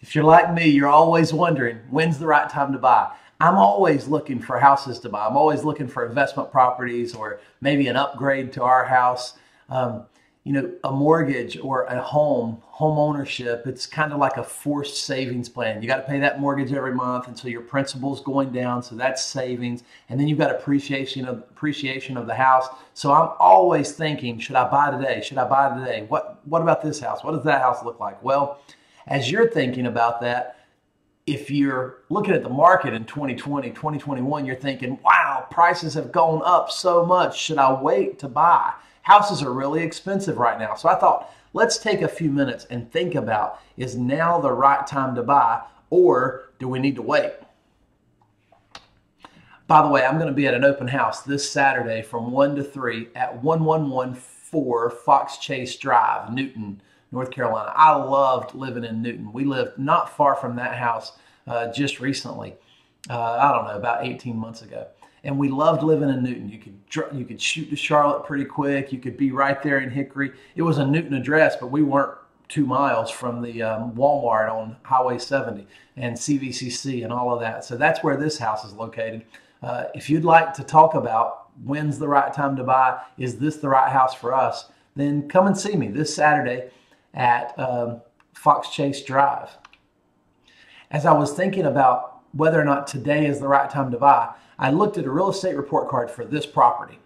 If you're like me, you're always wondering when's the right time to buy. I'm always looking for houses to buy. I'm always looking for investment properties or maybe an upgrade to our house. A mortgage or a home ownership, it's kind of like a forced savings plan. You got to pay that mortgage every month until your principal's going down, so that's savings. And then you've got appreciation of the house. So I'm always thinking, should I buy today? Should I buy today? What about this house? What does that house look like? Well, as you're thinking about that, if you're looking at the market in 2020, 2021, you're thinking, wow, prices have gone up so much. Should I wait to buy? Houses are really expensive right now. So I thought, let's take a few minutes and think about, is now the right time to buy or do we need to wait? By the way, I'm going to be at an open house this Saturday from 1 to 3 at 1114 Fox Chase Drive, Newton, North Carolina. I loved living in Newton. We lived not far from that house just recently. I don't know, about 18 months ago. And we loved living in Newton. You could shoot to Charlotte pretty quick. You could be right there in Hickory. It was a Newton address, but we weren't 2 miles from the Walmart on Highway 70 and CVCC and all of that. So that's where this house is located. If you'd like to talk about when's the right time to buy, is this the right house for us, then come and see me this Saturday at Fox Chase Drive. As I was thinking about whether or not today is the right time to buy, I looked at a real estate report card for this property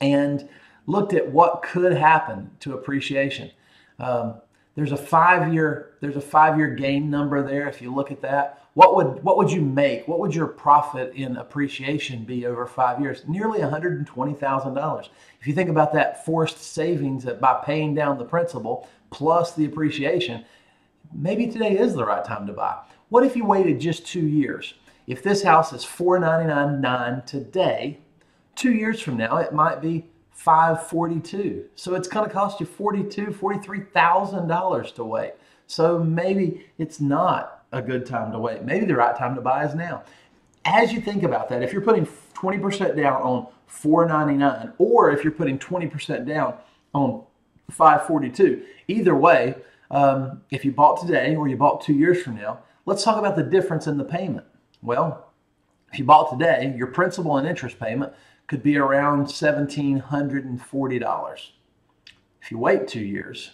and looked at what could happen to appreciation. There's a 5-year gain number there. If you look at that, what would you make? What would your profit in appreciation be over 5 years? Nearly $120,000. If you think about that forced savings that by paying down the principal plus the appreciation, maybe today is the right time to buy. What if you waited just 2 years? If this house is $499,900 today, 2 years from now it might be $542,000. So it's going to cost you $42,000, $43,000 to wait. So maybe it's not a good time to wait. Maybe the right time to buy is now. As you think about that, if you're putting 20% down on $499,000 or if you're putting 20% down on $542,000, either way, if you bought today or you bought 2 years from now, let's talk about the difference in the payment. Well, if you bought today, your principal and interest payment could be around $1,740. If you wait 2 years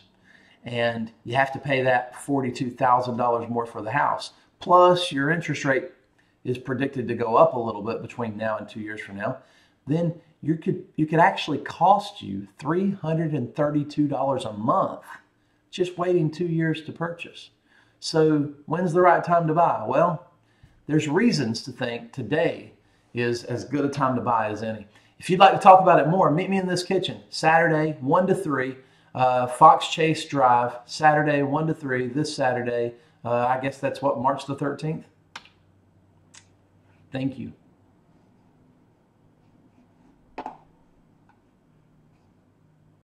and you have to pay that $42,000 more for the house, plus your interest rate is predicted to go up a little bit between now and 2 years from now, then you could actually cost you $332 a month just waiting 2 years to purchase. So when's the right time to buy? Well, there's reasons to think today is as good a time to buy as any. If you'd like to talk about it more, meet me in this kitchen Saturday 1 to 3, Fox Chase Drive, Saturday 1 to 3, this Saturday. I guess that's what, March the 13th? Thank you.